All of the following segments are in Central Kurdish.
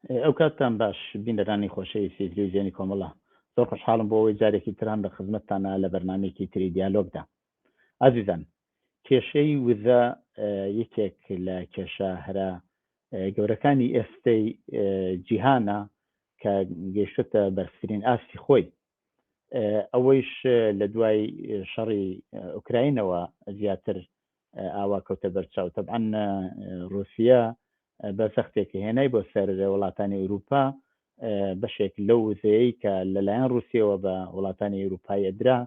ئەو کاتتان باش بینەرانی خۆشەویستی تلویزیۆنی کۆمەڵە زۆر خۆشحاڵم بۆ ئەوەی جارێکی تران لە خزمەتتانە لە بەرنامەیەکی تری دیالۆگدا. ئازیزان، کێشەی وزە یەکێک لە کێشە هەرە گەورەکانی ئێستەی جیهانە کە گەیشتە بەرزترین ئاستی خۆی. ئەوەیش لە دوای شەڕی ئوکراینەوە زیاتر ئاوا کەوتە بەرچاو. تەبعەن رووسیا بە سەختێکی هێنای بۆ سەر وڵاتانی ئەوروپا بەشێک لەو وزەیەی کە لەلایەن رووسیەوە بە وڵاتانی ئەوروپای ئەدرا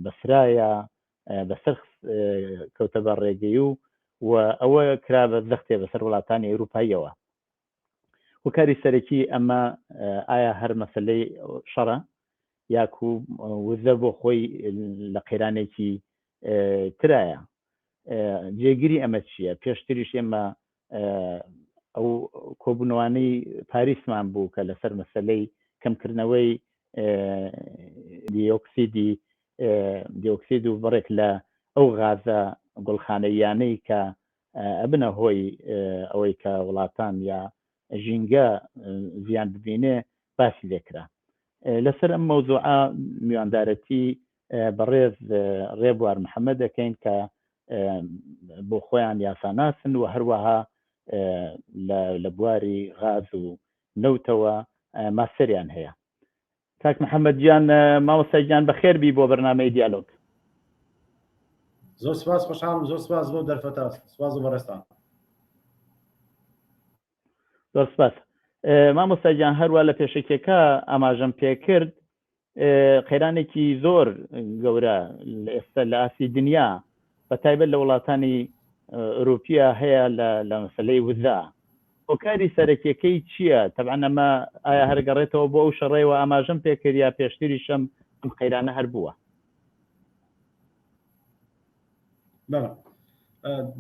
بەسرایە بەسەر کەوتە بە ڕێگەی و ئەوە کرا بە زەختێ بەسەر وڵاتانی ئەوروپاییەوە. وەکاری سەرەکی ئەمە ئایا هەر مەسەلەی شەڕە یاکو وزە بۆ خۆی لە قەیرانێکی ترایە؟ جێگیری ئەمە چییە؟ پێشتریش ئێمە ئەو کۆبوونەوانەی پاریسمان بوو کە لەسەر مەسەلەی کەمکردنەوەی دیۆکسید و بڕێک لە ئەو غازە گوڵخانەیانەی کە ئەبنە هۆی ئەوەی کە وڵاتان یا ژینگە زیان ببینێ باسی لێکرا. لەسەر ئەم مەوزوعە میواندارەتی بەڕێز ڕێبوار محەممەد دەکەین کە بۆ خۆیان یاساناسن و هەروەها لە بواری غاز و نەوتەوە ماسەریان هەیە. کاک محەممەد گیان، مامۆستای گیان بەخێر بی بۆ بەرنامەی دیالۆگ. زۆر سپاس، خۆشحاڵم، زۆر سپاس بۆ دەرفەتات، سپاس و بەڕێستان. زۆر سپاس. مامۆستای گیان، هەروە لە پێشەکێکە ئاماژەم پێکرد قەیرانێکی زۆر گەورە ئێستا لە ئاسی دنیا بە تایبەت لە وڵاتانی ئەوروپیا هەیە لە مەسەلەی وزە. هۆکاری سەرەکیەکەی چییە؟ تەبعەن ئەمە ئایا هەرگەڕێتەوە بۆ ئەو شەڕێەوە ئاماژەم پێکرد یا پێشتریشم ئەم قەیرانە هەر بووە؟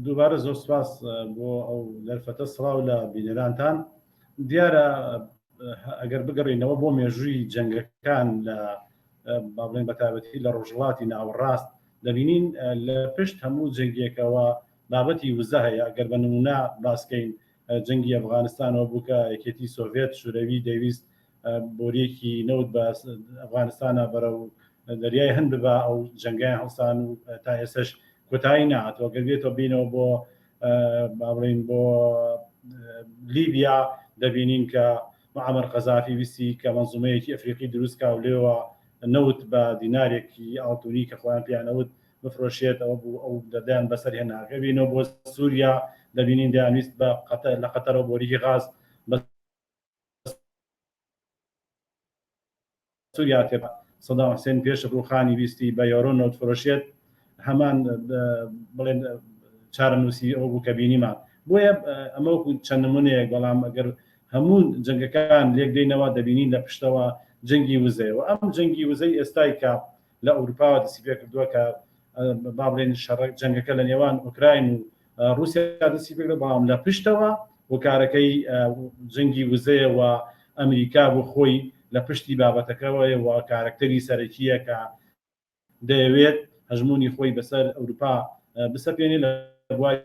دووبارە زۆر سپاس بۆ ئەو دەرفەتە سڵاو لە بینەرانتان. دیارە ئەگەر بگەڕینەوە بۆ مێژووی جەنگەکان لە بابڵێن بەتابەتی لە ڕۆژهەڵاتی ناوەڕاست دەبینین لە پشت هەموو جەنگێکەوە بابەتی وزە هەیە. ئەگەر بە نمونە باسکەین جەنگی ئەفغانستانەوە بووکە یەکێتی سۆڤێت شوروی دەویست بۆریەکی نەوت بە ئەفغانستانە بەرەو دەریای هەند ببە، ئەو جەنگیان هەڵسان و تا ئێسش کۆتایی نهاتەوە. گەر بێتەوە بۆ بابڵین بۆ لیبیا دەبینین کە معەمەر قەزافی ویستی کە مەنزومەیەکی ئەفریقی دروستکا و لێوە نەوت بە دینارێکی ئاڵتونی کە خۆیان پیانەوت بفرۆشێت، ئەوە بوو ئەو دەدایان بەسەر هێناکە بینەوە. بۆ سووریا دەبینین دەیانویست بە لە قەتەرەوە بۆریکی غاز بە سووریا تێپا سەدام حوسێن پێش ڕووخانی ویستی بە یۆرۆ نەوت فرۆشێت، هەمان بڵێن چارەنووسی ئەوە بوو کە بینیمان. بۆیە ئەمە وەکو چەند نمونەیەک، بەڵام ئەگەر هەموو جەنگەکان لێک دێنەوە دەبینین لە پشتەوە جەنگی وزەیەوە. ئەم جەنگی وزەی ئێستای کە لە ئەوروپاوە دەستی پێ کردووە کە با بڵێن جەنگەکە لە نێوان ئوکراین و رووسیا دەستی پێ کردووە، بەڵام لە پشتەوە هۆکارەکەی جەنگی وزەیەوە ئەمریکا بۆ خۆی لە پشتی بابەتەکەەوە کارکتەری سەرەکیە کە دەیەوێت هەژمونی خۆی بەسەر ئەوروپا بسەپێنێ لە بواری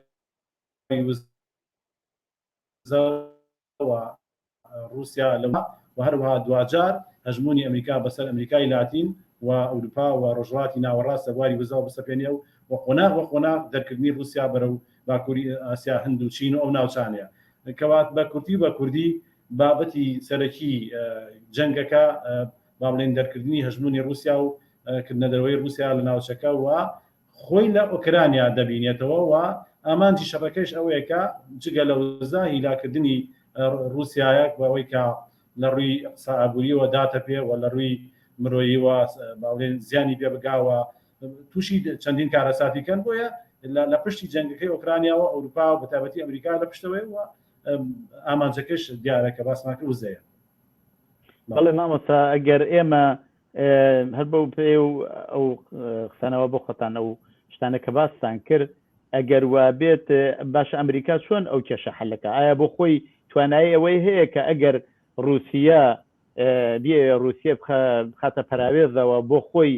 رووسیا لەوە و هەروەها دوجار هەژمونی ئەمریکا بەسەر ئەمریکای لاتین و ئەوروپا و ڕۆژهەڵاتی ناوەڕاست بواری وزەوە بسەپێنێ و قۆناغ دەرکردنی رووسیا بەرەو باکووری ئاسیا، هەند و چین و ئەو ناوچانەیە. کەوات بە کوردی بابەتی سەرەکی جەنگەکە با بڵێن دەرکردنی هەژمونی رووسیا و کردنە دەرەوەی رووسیا لە ناوچەکە و خۆی لە ئۆکرانیا دەبینێتەوە و ئامانجی شەڕەکەش ئەوەیەکە جگە لە وزە هیلاکردنی رووسایەک بەوەی کە لە ڕووی ئابووریەوە داتە پێ و لە ڕووی مرۆییوە باڵێن زیانی پێ بگاوە تووشی چەندین کارەساتیکەن. بۆیە لە پشتی جەنگەکەی ئۆکرانیاوە ئەوروپا و بەتابەتی ئەمریکا لە پشتەوەی و ئامانجەکەش دیارە کە باسماکە وزەیە. بەڵێ مامۆستا، ئەگەر ئێمە هەر بەو پێ و ئەو قسانەوە بۆ خۆتان ئەو شتانە کە باستان کرد، ئەگەر وا بێت باشە ئەمریکا چۆن ئەو کێشە حەلەکە؟ ئایا بۆ خۆی توانایی ئەوەی هەیە کە ئەگەر رووسیا بخاتە پەراوێزەوە بۆ خۆی،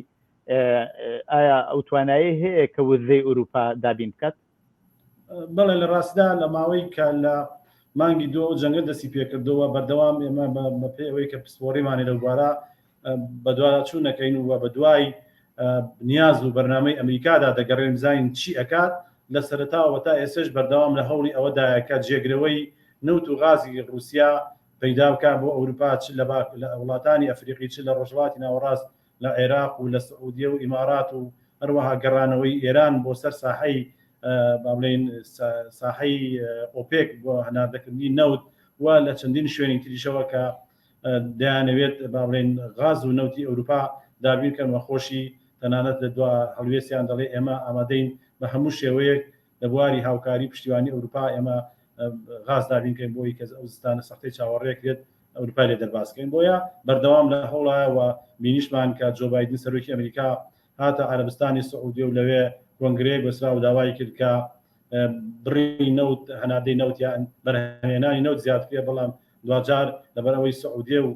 ئایا ئەو توانایی هەیە کە وزەی ئەوروپا دابین بکات؟ بەڵێ لە ڕاستدا لە ماوەی کە لە مانگی دۆ جەنگە دەستی پێکردەوە بەردەوام ئێمە بە پێی ئەوەی کە پسپۆڕیمانێ لەو بوارە بەدوواچوو نەکەین و بە دوای نیاز و بەرنامەی ئەمریکادا دەگەڕێن بزانین چی ئەکات لە سەرەتاوە تا ئێسش بەردەوام لە هەوڵی ئەوەدایە جێگرەوەی نەوت و غازی رووسیا پەیدا بکە بۆ ئەوروپا چ لە وڵاتانی ئەفریقی چ لە ڕۆژهەڵاتی ناوەڕاست لە عێراق و لە سعودیە و ئیمارات و هەروەها گەڕانەوەی ئێران بۆ سەر ساحەی بڵێن ساحەی ئۆپێک بۆ هەناردەکردنی نەوت و لە چەندین شوێنی تریشەوە کە دەیانەوێت بڵێن غاز و نەوتی ئەوروپا دابین کەمە خۆشی تەنانەت لە دو هەڵوێستیان دەڵێ ئێمە ئامادەین بە هەموو شێوەیەک لە بواری هاوکاری پشتیوانی ئەوروپا ئێمە غاز دابینکەین بۆی کە ئەو زستانە سەختەی چاوەڕێکرێت ئەوروپا لێ دەرباسکەین بۆیە بەردەوام لە هەوڵایەوە بینیشمان کە جۆ بایدن سەرۆکی ئەمریکا هاتە عەرەبستانی سعودی و لەوێ کۆنگرەیەک بەسرا و داوای کرد کە بڕی نەوت هەنادەی نەوت یان بەرهەمهێنانی نەوت زیادکرێ بەڵام دوجار لەبەرەوەی سعودیە و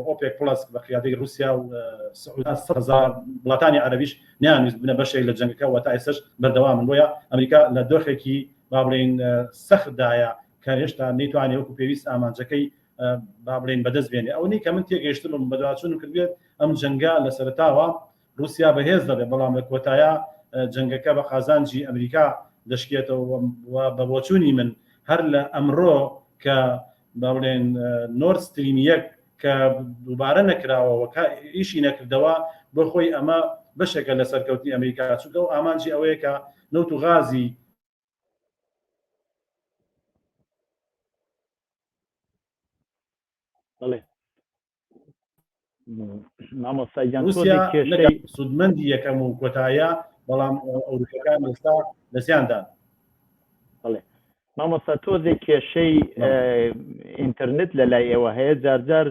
ئۆپێک پڵس بە قیادەی رووسیا و وڵاتانی عەرەبیش نیانویست بنە بەشێک لە جەنگەکە و تا ئێستش بەردەوامن بۆیە ئەمریکا لە دۆخێکی با بڵێن سەختدایە کە هێشتا نەیتوانێت وەکو پێویست ئامانجەکەی با بڵێن بەدەست بێنێ ئەوەی کە من تێگەیشتم بەدواچوونم کردوێت ئەم جەنگە لە سەرەتاوە رووسیا بەهێز دەبێت بەڵام لە کۆتایە جەنگەکە بە قازانجی ئەمریکا دەشکێتەوە بە بۆچوونی من هەر لە ئەمڕۆ کە با بڵێن نۆرد ستریم 1 کە دووبارە نەکراوەوە ئیشی نەکردەوە بۆ خۆی ئەمە بەشێکە لە سەرکەوتنی ئەمریکا چونکە و ئامانجی ئەوەیە کە نەوت و غازی سودمەندی یەکەم و کۆتایە بەڵام ئەوروپیەکان ئێستا دەستیاندان. مامۆستا تۆزێک کێشەی ئینتەرنێت لە لای ئێوە هەیە جارجار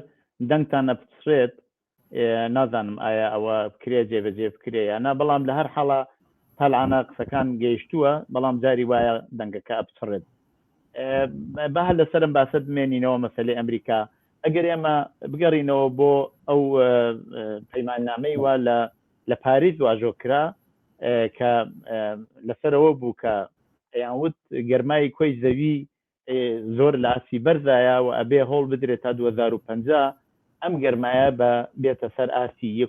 دەنگتان نەپچڕێت نازانم ئایا ئەوە بکرێ جێبەجێ بکرێ یانە بەڵام لە هەر حاڵە هەڵعانە قسەکان گەیشتووە بەڵام جاری وایە دەنگەکە ئەپچڕێت بە هەر لەسەرم باسە بمێنینەوە مەسەلەی ئەمریکا ئەگەر ئێمە بگەڕینەوە بۆ ئەو پەیماننامەی وا لە پاریس واژۆکرا کە لەسەرەوە بوو کە یانوت گەرمای کۆی زەوی زۆر لە ئاسی بەرزایە و ئەبێ هەوڵ بدرێت تا 2050 ئەم گەرمایە بە بێتە سەر ئاسی 1.9%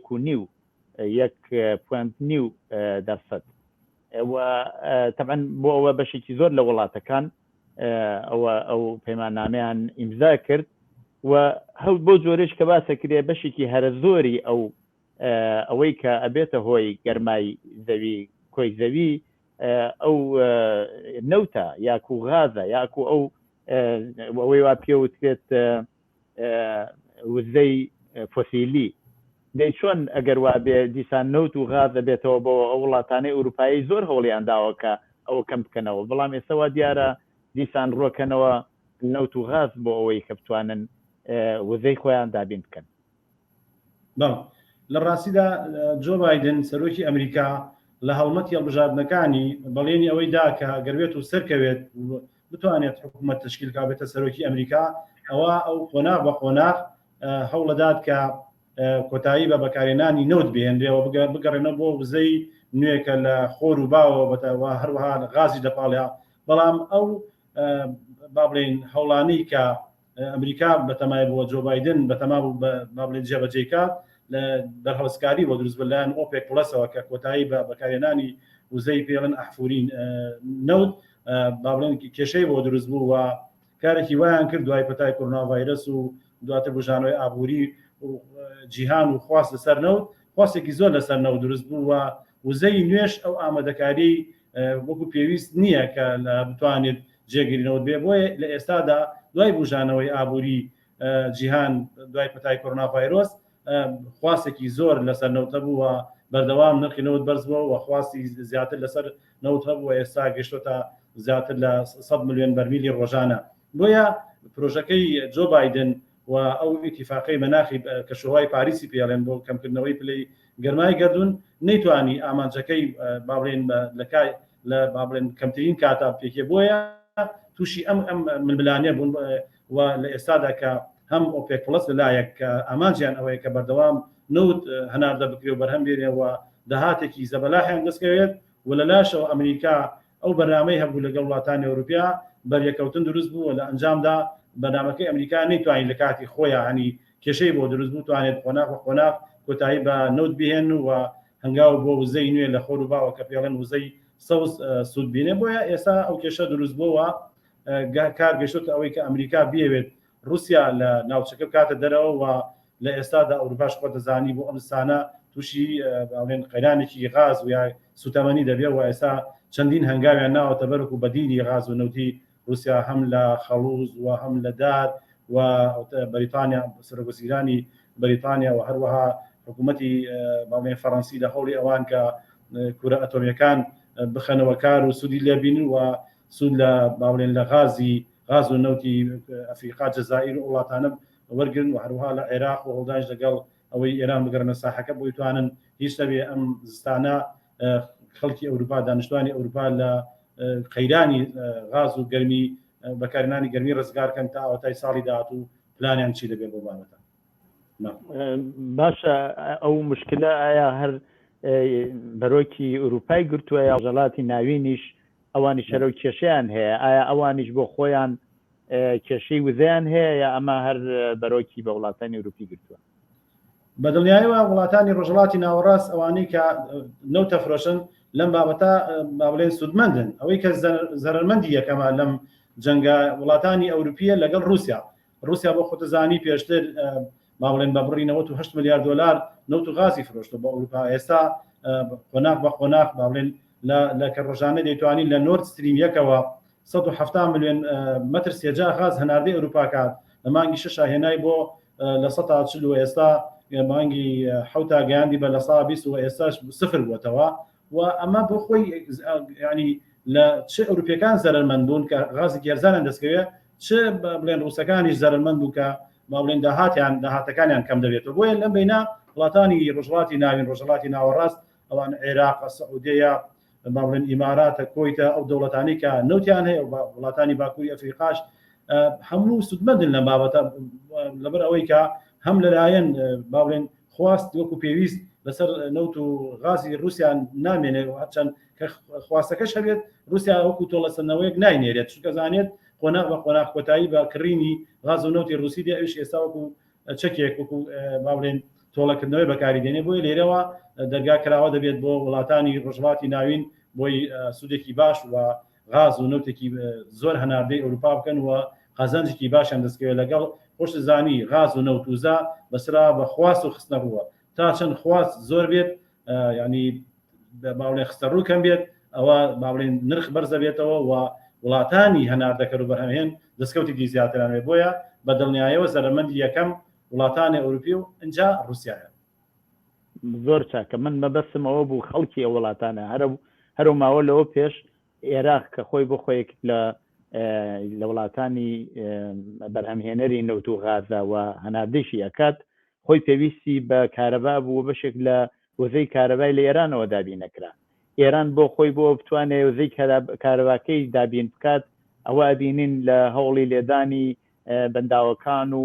طبعا بۆ ئەوە بەشێکی زۆر لە وڵاتەکان ئەو پەیماننامەیان ئیمزا کرد و هەوت بۆ جۆرەش کە باسە کرێ بەشێکی هەرە زۆری ئەوەی کە ئەبێتە هۆی گەرمای زەوی کۆی زەوی ئەو نەوتە یاکو غازە یاکو ئەوەی وا پێوترێت وزەی فۆسیلی دەی چۆن ئەگەر وا بێ دیسان نەوت و غازە بێتەوە بۆ ئەو وڵاتانەی ئوروپایی زۆر هەوڵیان داوەکە ئەوە کەم بکەنەوە بەڵام ئێستاوا دیارە دیسان ڕۆکەنەوە نەوت و غاز بۆ ئەوەی کە بتوانن وزەی خۆیان دابین بکەن. لە ڕاستیدا جۆ بایدن سەرۆکی ئەمریکا لە هەڵمەتی هەڵبژاردنەکانی بەڵێنی ئەوەی دا کە گەروێت و سەرکەوێت بتوانێت حکوومەت تشکیلکا بێتە سەرۆکی ئەمریکا ئەوە ئەو قۆناغ بە قۆناغ هەوڵەدات کە کۆتایی بە بەکارێنانی نەوت بهێنرێەوە بگەڕێنە بۆ وزەی نوێکە لە خۆر و باوە بەتەوە هەروەها غازی دەپاڵیا بەڵام ئەو با بڵێن هەوڵانەی کە ئەمریکا بەتەمای بۆ جۆ بایدن بەتەما بوو با بڵێن جێبەجێکە لە دەرهەڵسکاری بۆ دروست بەلایەن ئۆپێک پڵەسەوە کە کۆتایی بە بەکارێنانی وزەی پێڵن ئەحفورین نەوت با بڵێن کێشەی بۆ دروست بوو و کارێکی وایان کرد دوای پەتای کۆڕۆنا ڤایرەس و دواتر بژانەوەی ئابووری جیهان و خواست لەسەر نەوت خواستێکی زۆر لەسەر نەوت دروست بوو و وزەی نوێش ئەو ئامادەکاری وەکو پێویست نییە کە بتوانێت جێگیرنەوە بێ بۆیە لە ئێستادا دوای بژانەوەی ئابووری جیهان دوای پەتای کۆڕۆنا ڤایرۆس خواستێکی زۆر لەسەر نەوتە بوو و بەردەوام نرخی نەوت بەرز بووە و خواستی زیاتر لەسەر نەوت هەبوو ئێستا گەشتۆتە زیاتر لە 100 ملیۆن بەرمیلی ڕۆژانە بۆیە پرۆژەکەی جۆ بایدن و ئەو ئیتیفاقی مەناخی کەشوهای پاریسی پێڵێن بۆ کەمکردنەوەی پلەی گەرمای گەردون نەیتوانی ئامانجەکەی بابڵێن لە بابڵێن کەمترین کاتا پێکێ بۆیە تووشی ئەم ململانێ بوون و لە ئێستادا کە هەم ئۆپێک پڵس لەلایەک کە ئامانجیان ئەوەیە کە بەردەوام نەوت هەناردە بکرێ و بەرهەم بێنێەوە داهاتێکی زەبەلاحیان دەستکەوێت و لە لاشەوە ئەمریکا ئەو بەرنامەی هەبوو لەگەڵ وڵاتانی ئەوروپیا بەریەکەوتن دروست بوو لە ئەنجامدا بەرنامەکەی ئەمریکا نەیتوانین لە کاتی خۆیان هەنی کێشەی بۆ دروست بوو توانێت قۆناغ بە قۆناغ کۆتایی بە نەوت بهێن و هەنگاو بۆ وزەی نوێ لە خۆر و باوە کە پێڵێن وزەی سەوز سوود بینێ بۆیە ئێستا ئەو کێشە دروست بووە کار گەشتە ئەوەی کە ئەمریکا بێوێت رووسیا لە ناوچەکە بکاتە دەرەوە و لە ئێستادا ئەوروپاش خۆ دەزانی بۆ ئەمستانە تووشی باڵێن قەیرانێکی غاز و یا سوتەمەنی دەبێت و ئێستا چەندین هەنگاویان ناوەتە بەرەک و بەدینی غاز و نەوتی رووسیا هەم لە خەڵوز و هەم لە دار و بەریتانیا سەرۆکوەزیرانی بەریتانیا و هەروەها حکوومەتی باڵێن فەڕەنسی لە هەوڵی ئەوان کە کورە ئەتۆمیەکان بخەنەوە کار و سوودی لێبین و سوود لە باڵێن لە غاز و نەوتی ئەفریقا جەزائیر و وڵاتانە وەرگن و هەروها لە عێراق و هەڵداش لەگەڵ ئەوەی ئێران بگەڕنە ساحەکە بۆی توانن هیچ نەبێ ئەم زستانە خەڵکی ئەوروپا دانیشتوانی ئەوروپا لە قەیرانی غاز و گەرمی بەکارهێنانی گەرمی ڕزگارکەن تا ئەوەتای ساڵی داهاتوو پلانیان چی دەبێت بۆ بابەتە. باشە ئەو مشکلە ئایا هەر بەرۆکی ئوروپای گرتووە یا وڵاتی ناوینیش ئەوانی شەرە و کێشەیان هەیە ئایا ئەوانیش بۆ خۆیان کێشەی وزەیان هەیە یا ئەمە هەر بەرۆکی بە وڵاتانی ئوروپی گرتووە؟ بەدڵنیاییەوە وڵاتانی ڕۆژهەڵاتی ناوەڕاست ئەوانەی کە نەوت دەفرۆشن لەم بابەتە بابلێن سوودمەندن ئەوەی کە زەرمەندی یەکەمە لەم جەنگە وڵاتانی ئەوروپیە لەگەڵ رووسیا بۆ خۆتەزانی پێشتر باڵێن بە بڕی 98 ملیار دلار نەوت و غازی فرۆشتە بە ئەوروپا ئێستا قۆناغ بە قۆناغ باڵێن لە کە ڕۆژانە دەیتوانین لە نۆرد ستریم یەکەوە 170 ملیۆن مەتر سێجا غاز هەناردەی ئەوروپا کات لە مانگی 6 هێنای بۆ لە 140 و ئێستا مانگی حوتا گەیاندی بە لە 120 و ئێستاش سفر بووەتەوە و ئەمە بۆ خۆی ینی لە چه ئەوروپیەکان زەرمەند بوون کە غازی گێرزانیان دەستکەوێت چه بڵێن رووسەکانیش زەرمەند بوو کە باڵێن داهاتەکانیان کەم دەبێتەوە بۆیە لەم بینە وڵاتانی ڕۆژهەڵاتی ناوین ڕۆژهەڵاتی ناوەڕاست ئەوان عێراق سعودیە باڵێن ئیماراتە کۆیتە ئەو دەوڵەتانی کە نەوتیان هەیە وڵاتانی باکووری ئەفریقاش هەموو سودمەندن لە بابەتە لەبەر ئەوەی کە هەم لەلایەن باڵێن خواست وەکو پێویست لەسەر نەوت و غازی رووسیان نامێنێ هەرچەند کە خواستەکەش هەبێت رووسیا وەکو تۆڵەسەنەوەیەک ناینێرێت چونکە زانێت قۆناغ بە قۆناغ کۆتایی بە کڕینی غاز و نەوتی رووسی دێ ئەوش ئێستا وەکو چەکێک وەکو باڵێن تۆڵەکردنەوەی بەکاریدێنێ بۆی لێرەوە دەرگا کراوە دەبێت بۆ وڵاتانی ڕۆژهەڵاتی ناوین بۆی سوودێکی باش و غاز و نەوتێکی زۆر هەناردەی ئەوروپا بکەن و قازانجێکی باشیان دەستکەوێت لەگەڵ خۆشت زانی غاز و نەوتوزا بەسرا بە خواست و خستنە ڕووە تا چەند خواست زۆر بێت ینی باڵێ خستە ڕوو کەم بێت ئەوە باڵێن نرخ بەرزە بێتەوە و وڵاتانی هەناردەکە و بەرهەمهێن دەستکەوتێکی زیاترانێ بۆیە بە دڵنیاییەوە زەرمەندی یەکەم وڵاتانی ئەوروپی و اینجا رووسیایە. زۆر چاکە من مەبەستمەوە بوو خەڵکی ئەو وڵاتانە هەرو ماوە لەوە پێش عێراق کە خۆی بۆ خۆیەک لە وڵاتانی بەرهەمهێنەری نەوت و غازە و هەناردەیشی ئەکات خۆی پێویستی بە کارەبا بوو بەشێک لە وزەی کارەبای لە ئێرانەوە دابین نەکرا ئێران بۆ خۆی بۆ بتوانێت وزەی کارەباکەی دابین بکات ئەوە ئەبینین لە هەوڵی لێدانی بەنداوەکان و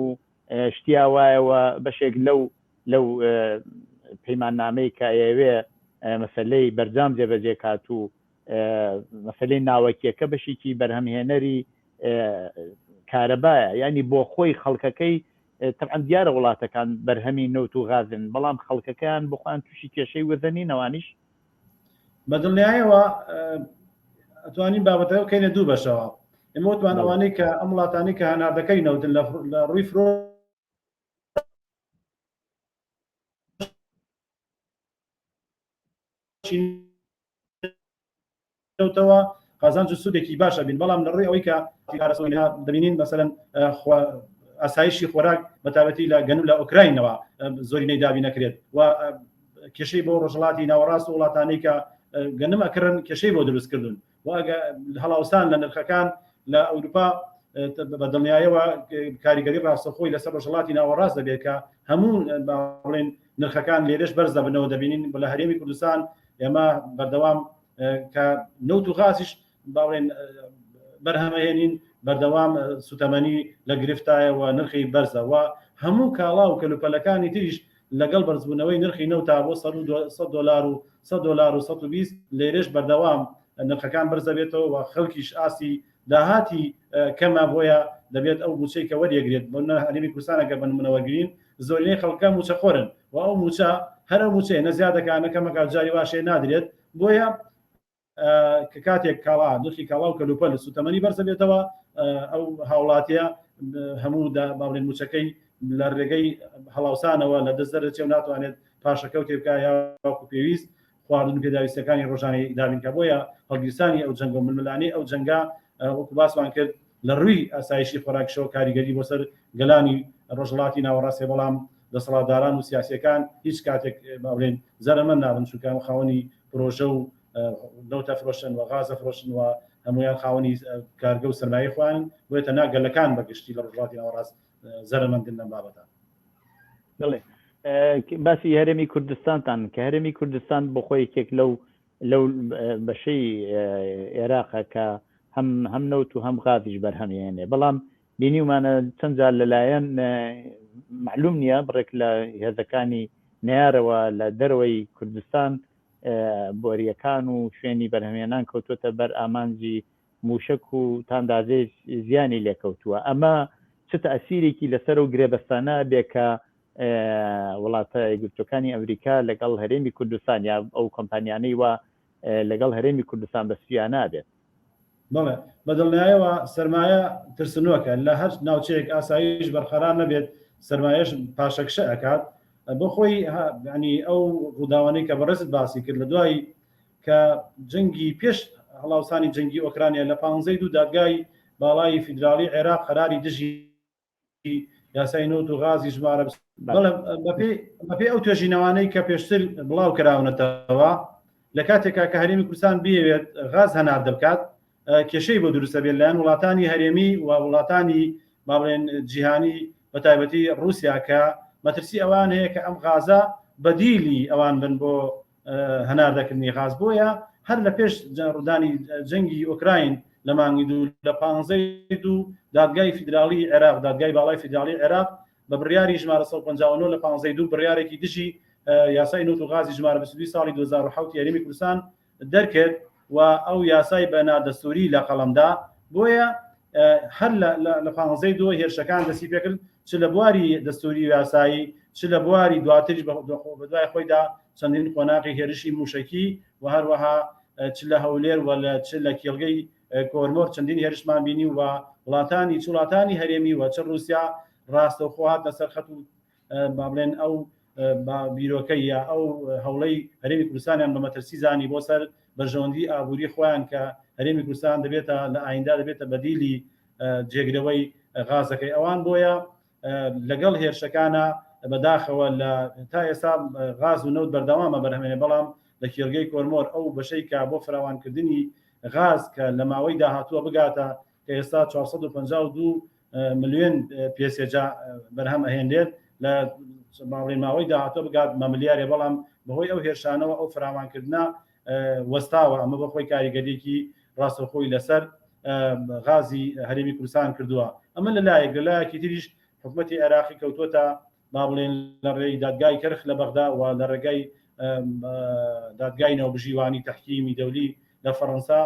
شتیا وایەوە بەشێک لەو پەیماننامەی کە ئەوێ مەسەلەی بەرجام جێبەجێ کات و مەسەلەی ناوەکیەکە بەشێکی بەرهەمهێنەری کارەبایە ینی بۆ خۆی خەڵکەکەی طبعاً دیارە وڵاتەکان بەرهەمی نەوت و غازن بەڵام خەڵکەکان بخوان تووشی کێشەی وەزەنینەوانیش بەدڵنیایەوە ئەتوانین بابەتەوە کەینە دوو بەشەوە ئێمە وتوان ئەوانەی کە ئەم وڵاتانی کە هەناردەکەی نەوتن لە ڕووی فرۆ نەوتەوە قازانج سوودێکی باشە بین بەڵام لە ڕووی ئەوەی کە دەبینین مەسەلەن ئاسایشی خۆراک بەتابەتی لە گەنم لە ئۆکراینەوە زۆری نەیدابی نەکرێت و کێشەی بۆ ڕۆژهەڵاتی ناوەڕاست و وڵاتانی کە گەنم ئەکردن کێشەی بۆ دروستکردن واگە هەڵاوسان لە نرخەکان لە ئەوروپا بە دڵنیاییەوە کاریگەری ڕاستەخۆی لەسەر ڕۆژهەڵاتی ناوەڕاست دەبێت کە هەموو باڵێن نرخەکان لێرەش بەرز دەبنەوە دەبینین لە هەرێمی کوردستان ئێمە بەردەوام کە نەوت و غازیش باڵێن بەرهەمەهێنین بەردەوام سوتەمەنی لە گرفتایەوە نرخی بەرزەوە هەموو کاڵا و کەلوپەلەکانی تریش لەگەڵ بەرزبوونەوەی نرخی نەوتا بۆ 100 دلار و $100 و 120 لێرەش بەردەوام نرخەکان بەرزە بێتەوە و خەڵکیش ئاسی داهاتی کەمە بۆیە دەبێت ئەو موچەی کە وەریەگرێت بۆ هەرێمی کوردستانەکە بە نمونەوەگرین زۆرینەی خەڵکە موچە خۆرن و ئەو موچە هەر ئەو موچەیە نە زیادەکانە کەمەکە جاری واشێ نادرێت بۆیە کە کاتێک کاڵا نرخی کاڵا و کەلوپەل لە سوتەمەنی بەرزە بێتەوە ئەو هاوڵاتیە هەموو باڵێن موچەکەی لە ڕێگەی هەڵاوسانەوە لە دەست دەرەچێ و ناتوانێت پاشەکەوتێ بکە یاکو پێویست خواردن و پێداویستەکانی ڕۆژانەی دابینکە بۆیە هەڵگیرسانی ئەو جەنگ و ململانی ئەو جەنگا وەکو باسمان کرد لە ڕووی ئاسایشی خۆراکشەوە کاریگەری بۆ سەر گەلانی ڕۆژهڵاتی ناوەڕاستێ بەڵام دەسەڵاتداران و سیاسیەکان هیچ کاتێک باڵێن زەرمەند نابن چونکە خاوەنی پرۆژە و دەوتە فرۆشن و غازە فرۆشن و هەمویان خاوەنی کارگە و سەرمایە خوان بۆیە تەنیا گەلەکان بەگشتی لە ڕۆژهڵاتی ناوەڕاست زەرمەندن لەم بابەتە. بڵێ باسی هەرێمی کوردستانتان کە هەرێمی کوردستان بۆ خۆی یەکێک لەو بەشەی عێراقە کە هەم نەوت و هەم غازیش بەرهەمێنێ بەڵام بینیمانە چەند جار لەلایەن معلوم نییە بڕێک لە هێزەکانی نەیارەوە لە دەرەوەی کوردستان بۆریەکان و شوێنی بەرهەمێنان کەوتوتە بەر ئامانجی موشک و تاندازێ زیانی لێکەوتووە ئەمە چ تەئسیرێکی لەسەر و گرێبەستانە بێ کە وڵاتە یەکگرتووەکانی ئەمریکا لەگەڵ هەرێمی کوردستان یا ئەو کۆمپانیانەی وە لەگەڵ هەرێمی کوردستان بەسویان نابێت. بەڵێ بەدڵنیایەوە سەرمایە ترسنووەکە لە هەر ناوچەیەک ئاساییش بەرقەرار نەبێت سەرمایەش پاشەکشە ئەکات بۆ خۆی ینی ئەو ڕووداوانەی کە بەڕێزت باسی کرد لە دوای کە جەنگی پێش هەڵاوسانی جەنگی ئۆکرانیا لە 15 دادگای باڵای فیدرالی عێراق قەراری دژی یاسای نۆت و غازی ژمارە بەپێی ئەو توێژینەوانەی کە پێشتر بڵاو کراونەتەوە لە کاتێکا کە هەرێمی کوردستان بێوێت غاز هەنار دەبکات کێشەی بۆ دروستە بێت لایەن وڵاتانی هەرێمی و وڵاتانی باڵێن جیهانی بە تایبەتی رووسیا کە مەترسی ئەوان هەیە کە ئەم غازە بەدیلی ئەوان بن بۆ هەناردەکردنی غاز بۆیە هەر لە پێش ڕوودانی جەنگی ئۆکراین لە مانگی دوو لە 15 دادگای فیدرالی عێراق دادگای باڵای فیدرالی عێراق بە بڕیاری ژمارە 159 لە 15 بڕیارێکی دژی یاسای نۆت و غازی ژمارە 22 ساڵی 2007 هەرێمی کوردستان دەرکرد و ئەو یاسای بە نادەستوری لە قەڵەمدا بۆیە هەر لە 15 هێرشەکان دەستی پێکرد چ لە بواری دەستوری یاسایی چ لە بواری دواتریش بە دوای خۆیدا چەندین قۆناغی هێرشی موشکی و هەروەها چ لە هەولێر و چ لە کێڵگەی کۆرمۆر چەندین هێرشمان بینی و وڵاتانی هەرێمی و چ رووسیا ڕاستەوخۆ هاتە سەر خەت و بابلێن ئەو بیرۆکەی یا ئەو هەوڵەی هەرێمی کوردستانیان بە مەترسی زانی بۆ سەر بەرژەوەندی ئابووری خۆیان کە هەرێمی کوردستان دەبێتە لە ئایندا دەبێتە بەدیلی جێگرەوەی غازەکەی ئەوان بۆیە لەگەڵ هێرشەکانە بەداخەوە لە تا ئێستا غاز و نەوت بەردەوامە بەرهەمێنێ بەڵام لە کێڵگەی کۆرمۆر ئەو بەشەی کە بۆ فراوانکردنی غاز کە لە ماوەی داهاتووە بگاتە کە ئێستا 452 ملیۆن پێسێجا بەرهەم ئەهێنرێت لە ماوەی داهاتوە بگات مەملیارێ بەڵام بەهۆی ئەو هێرشانەوە ئەو فراوانکردنا وەستاوە ئەمە بەخۆی کاریگەریەکی ڕاستەخۆی لەسەر غازی هەرێمی کوردستان کردووە ئەمە لەلایەکی تریش حکوومەتی عێراقی کەوتوتە با بڵێن لە ڕێی دادگای کەرخ لە بەغدا و لە ڕێگای دادگای نەوبژیوانی تەحکیمی دەولی لە فەڕەنسا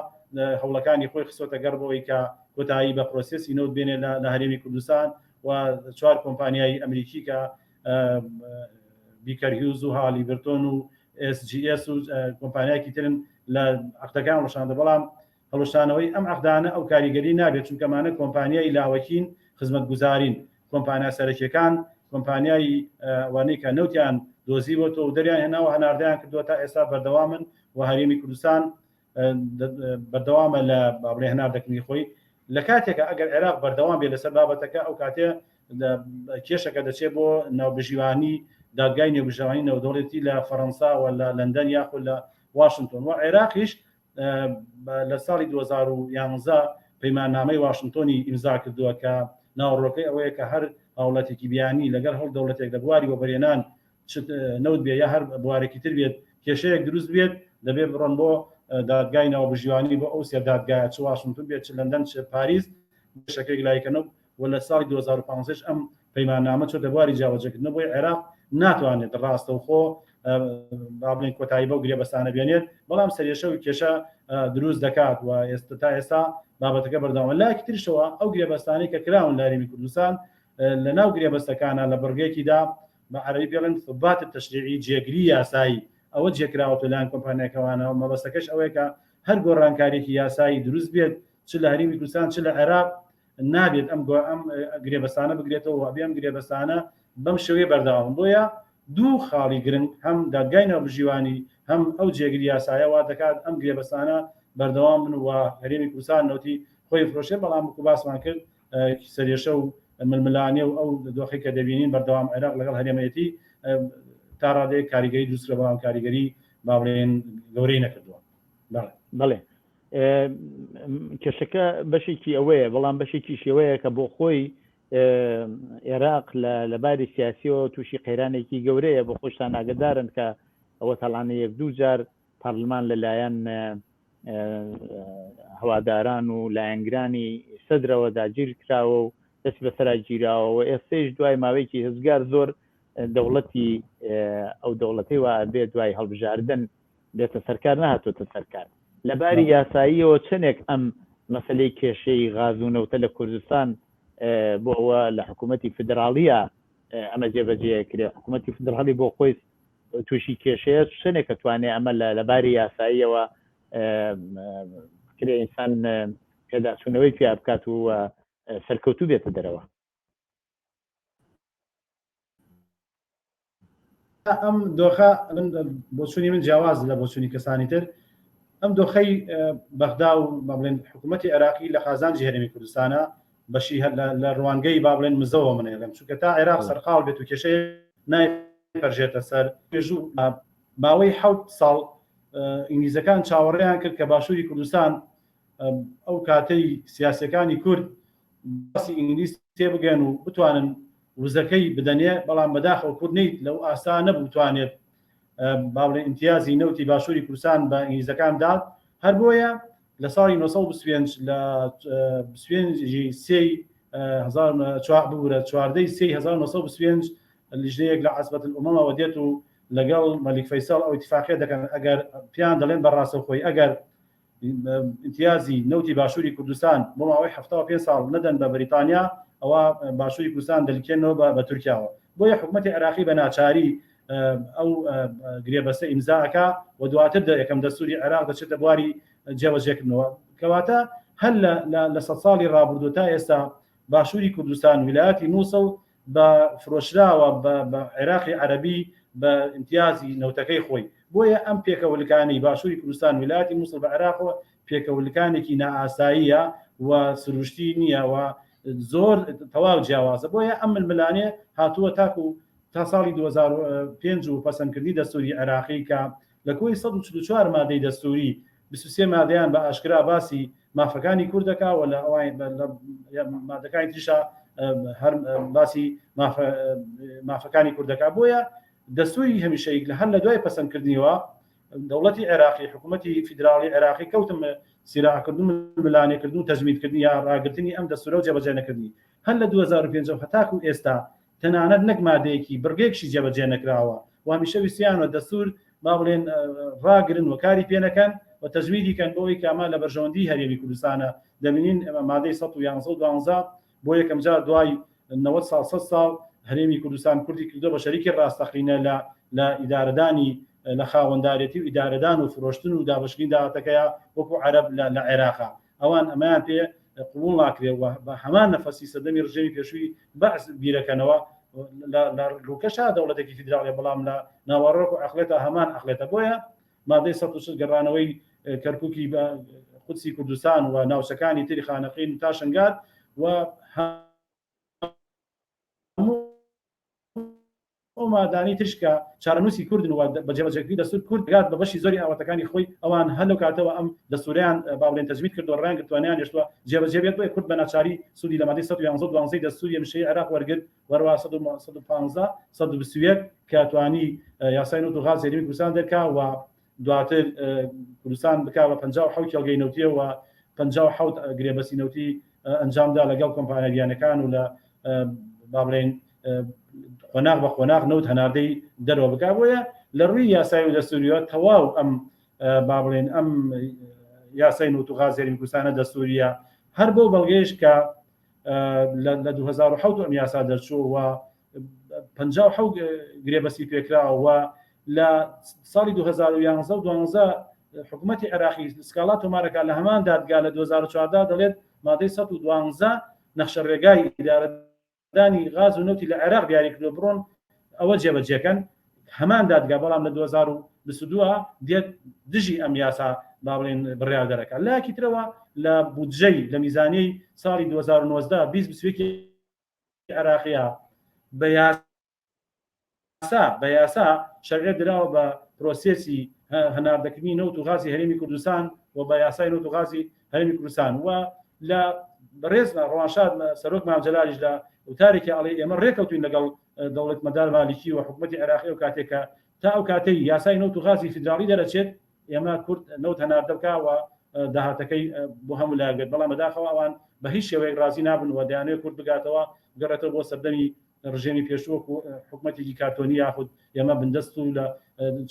هەوڵەکانی خۆی خستۆتە گەڕ بۆەوەی کە کۆتایی بە پرۆسێسی نەوت بێنێ لە هەرێمی کوردستان و 4 کۆمپانیای ئەمریکی کە بیکەر هیوز و هالیبرتۆن و SGS و کۆمپانیایکی ترن لە عقدەکان ڕۆشاندە بەڵام هەڵۆشانەوەی ئەم عقدانە ئەو کاریگەری نابێت چونکەمانە کۆمپانیای لاوەکین خزمەتگوزارین کۆمپانیا سەرەکیەکان کۆمپانیای وانەی کە نەوتیان دۆزیوەتەوە و دەریان هێناوە هەناردەیان کردووە تا ئێستا بەردەوامن و هەرێمی کوردستان بەردەوامە لە بابڵێ هەناردەکردنی خۆی لە کاتێکە ئەگەر عێراق بەردەوام بێت لەسەر بابەتەکە ئەو کاتێ کێشەکە دەچێت بۆ ناوبژیوانی دادگای نێوبژەوانی نێودەوڵەتی لە فەڕەنسا و لە لەندەن یاخود لە واشنگتن و عێراقیش لە ساڵی 2011 پەیماننامەی واشنگتۆنی ئیمزا کردووە کە ناوەڕۆکەی ئەوەیە کە هەر هاوڵاتێکی بیانی لەگەر هەڵ دەوڵەتێک لە بواری وەبەرێنان نەوت بێ یا هەر بوارێکی تر بێت کێشەیەک دروست بێت دەبێت بڕۆن بۆ دادگای ناوبژیوانی بۆ ئەو سێ دادگایە چ واشنگتن بێت چ لەندەن چ پاریس شەکەی لایکەنەوە و لە ساڵی 2015 ئەم پەیماننامە چۆتە بواری جیاوازەکردنەوە بۆی عێراق ناتوانێت ڕاستەوخۆ با بڵین کۆتایی بەو گرێبەستانە بێنێت بەڵام سەرێشە و کێشە دروست دەکات و ئێستا تا ئێستا بابەتەکە بەردەوامە لایەکی ترشەوە ئەو گرێبەستانەی کە کراون لە هەرێمی کوردستان لە ناو گرێبەستەکانە لە بڕگەیەکیدا بە عەرەبی پێڵێن ثبات تەشریعی جێگری یاسایی ئەوە جێکراوەتە لایەن کۆمپانیاکەوانەوە مەبەستەکەش ئەوەیە کە هەر گۆڕانکاریێکی یاسایی دروست بێت چ لە هەرێمی کوردستان چ لە عێراق نابێت ئەم گرێبەستانە بگرێتەوە و ئەم گرێبەستانە بەم شێوەیە بەردەوام بۆیە دوو خاڵی گرنگ هەم دادگای ناوبژیوانی هەم ئەو جێگری یاسایەوە دەکات ئەم گرێبەستانە بەردەوام بن و هەرێمی کوردستان نەوتی خۆی فرۆشێ بەڵام وەکو باسمان کرد سەرێشە و ململانێ و ئەو دۆخی کە دەبینین بەردەوام عێراق لەگەڵ هەرێمەتی تا ڕادەیە کاریگەری دووسرە بەڵام کاریگەری با بڵێن گەورەی نەکردووە. بەڵێ کێشەکە بەشێکی ئەوەیە بەڵام بەشێکی شێوەیە کە بۆ خۆی عێراق لە باری سیاسیەوە تووشی قەیرانێکی گەورەیە بۆ خۆشتان ئاگدارن کە ئەوە تاڵانە یەک دوو جار پارلمان لەلایەن هەواداران و لایەنگرانی سەدرەوە داگیر کراوە و دەست بەسەرا گیراوە و ئێستش دوای ماوەیەکی هزگار زۆر دەوڵەتی ئەو دەوڵەتەی وا بێ دوای هەڵبژاردن بێتە سەرکار نهاتۆتە سەرکار لەباری یاساییەوە چنێک ئەم مەسلەی کێشەی غاز و نەوتە لە کوردستان بۆ ئەوە لە حکوومەتی فدراڵیە ئەمە جێبەجێ کرێ حکوومەتی فدراڵی بۆ خۆی تووشی کێشەیە شنێک کە توانێت ئەمە لەباری یاساییەوە کرێ ئینسان پێداچوونەوەی پێ بکات و سەرکەوتوو بێتە دەرەوە. ئەم دۆخە بۆچوونی من جیاواز لە بۆچوونی کەسانی تر ئەم دۆخەی بەغدا و بڵێن حکوومەتی عێراقی لە خازانجی هەرێمی کوردستانە بەشی لە ڕوانگەی با بڵێن مزەوە منێڵم چونکە تا عێراق سەرقاڵ بێت و کێشەیە نایپەرژێتە سەر پێشوو ماوەی 7 ساڵ ئینگلیزەکان چاوەڕێیان کرد کە باشووری کوردستان ئەو کاتەی سیاسەکانی کورد باسی ئینگلیز تێبگەن و بتوانن وزەکەی بدەنێ بەڵام بەداخەوە کورد نیت لەو ئاسا نەبوو توانێت با بڵێن ئیمتیازی نەوتی باشووری کوردستان بە ئینگلیزەکان داد هەر بۆیە لە ساڵی 1925 لە 1925 لیژنەیەک لە عەسبەت الئومەمەوە دێت و لەگەڵ مەلیک فەیسەڵ ئەو ئیتفاقیە دەکەن ئەگەر پیان دەڵێن بەڕاستەوخۆی ئەگەر ئیمتیازی نەوتی باشووری کوردستان بۆ ماوەی 75 ساڵ نەدەن بە بریتانیا ئەوە باشووری کوردستان دەلکێنەوە بە تورکیاوە بۆیە حکوومەتی عێراقی بە ناچاری ئەو گرێبەستە ئیمزاکە و دواتر یەکەم دەستوری عێراق دەچێتە بواری جێبەجێکردنەوە کەواتە هەر لە 100 ساڵی ڕابردوو تا ئێستا باشووری کوردستان ویلایەتی مووسڵ بە فرۆشراوە بە عێراقی عەرەبی بە ئیمتیازی نەوتەکەی خۆی بۆیە ئەم پێکەوەلکانی باشووری کوردستان ویلایەتی مووسڵ بە عێراقەوە پێکەوەلکانێکی نائاساییە و سروشتی نییە و زۆر تەواو جیاوازە بۆیە ئەم ململانێ هاتووە تاکو تا ساڵی 2005 و پەسەندکردنی دەستوری عێراقی کە لە کۆی 144 مادەی دەستوری 23 مادەیان بە ئاشکرا باسی مافەکانی کوردەکە و لە مادەکانی تریشە هەر باسی مافەکانی کوردەکە بۆیە دەستوری هەمیشەیەک لە هەر لە دوای پەسەندکردنیەوە دەوڵەتی عێراقی حکوومەتی فیدراڵی عێراقی کەوتم سیراعکردن ملانێکردن و تەجمیدکردنی یا ڕاگررتنی ئەم دەستورە و جێبەجێ نەکردنی هەر لە 2005 هەتاکو ئێستا تەنانەت نەک مادەیەکی بڕگەیەکشی جێبەجێ نەکراوە و هەمیشە ویسیانەوە دەستور با بڵێن ڕاگرن و کاری پێ نەکەن و تەجمیدیکەن بۆی کاما لە بەرژەوەندی هەرێمی کوردستانە دەبینین مادەی 112 بۆ یەکەم جار دوای 90 ساڵ 100 ساڵ هەرێمی کوردستان کوردی کردو بە شەریکی ڕاستەقینە لە ئیدارەدانی لە خاوەنددارێتی و ئیدارەدان و فرۆشتن و دابشکردنی داهاتەکەیە وەکو عەرەب لە عێراقا ئەوان ئەمەیان پێ قبول ناکرێەوە بە هەمان نەفەسی سەردەمی ڕژێمی پێشووی بەعس بیرەکەنەوە لە ڕووکەشا دەوڵەتێکی فیدراڵی بەڵام لە ناوەڕۆک و ئەخلێتە هەمان ئەخلێتە بۆیە مادەی 160 گەڕانەوەی کەرکووکی بە قودسی کوردستان و ناوچەکانی تری خانەقین تا شنگات و ئەو مادانی تشکە چارەنووسی کوردن و بەجێبەجێکردنی دەستور کورد گات بە بەشی زۆری ئاواتەکانی خۆی ئەوان هەلو کاتەوە ئەم دەستوریان با بڵێن تەجمید کرد و ڕەنگە توانیان هێشتووە جێبەجێ بێت بۆیە کورد بە ناچاری سوودی لە مادەی 112 دەستوری هەمیشەیی عێراق وەرگرت وەروا 115 کە توانی یاسای نەوت و غاز هەرێمی کوردستان دەرکا و دواتر کوردستان بکا بە 57 کێڵگەی نەوتیە و 57 گرێبەسی نەوتی ئەنجامدا لەگەڵ کۆمپانیاکان و لە با بڵێن خۆناغ بە خۆناغ نەوت هەناردەی دەرەوە بک بۆیە لە ڕووی یاسای و دەستوریەوە تەواو ئەم با بڵێن ئەم یاسای نەوت و غاز هەرێمی کوردستانە دەستوریە هەر بۆ بەڵگەیش کە لە 2007 ئەم یاسا دەرچووە 57 گرێبەسی پێکراوە لە ساڵی 2011 و 2012 حکوومەتی عێراقی سکاڵا تۆمارەکە لە هەمان دادگا لە 2014 دەڵێت مادەی 112 نەخشە ڕێگای ئیدارەدانی غاز و نەوتی لە عێراق دیاریکردووە بڕۆن ئەوە جێبەجێکەن هەمان دادگا بەڵام لە 2022 دێت دژی ئەم یاسا با بڵێن بڕیار دەرەکە لاکی ترەوە لە بودجەی لە میزانەی ساڵی 2019 20 عێراقیە بە یاسا شەرعیەت دراوە بە پرۆسێسی هەناردەکردنی نەوت و غازی هەرێمی کوردستان و بە یاسای نەوت و غازی هەرێمی کوردستان و لە بەڕێز ڕۆژانشاد سەرۆک مام جەلالیش لە وتارێکی ئەڵێ ئێمە ڕێکەوتوین لەگەڵ دەوڵەت مەدار مالیکی و حکوومەتی عێراقی و کاتێکە تا ئەو کاتەی یاسای نەوت و غازی فیدراڵی دەرەچێت ئێمە کورد نەوت هەناردە بکە و داهاتەکەی بۆ هەموو لایەگەت بەڵام بەداخەوە ئەوان بە هیچ شێوەیەک رازی نابن و دەیانەوێت کورد بگاتەوە بگەڕێتەوە بۆ سەردەمی ڕژێمی پێشوەک و حکوومەتێکی کارتۆنی یاخود ئێمە بندەست و لە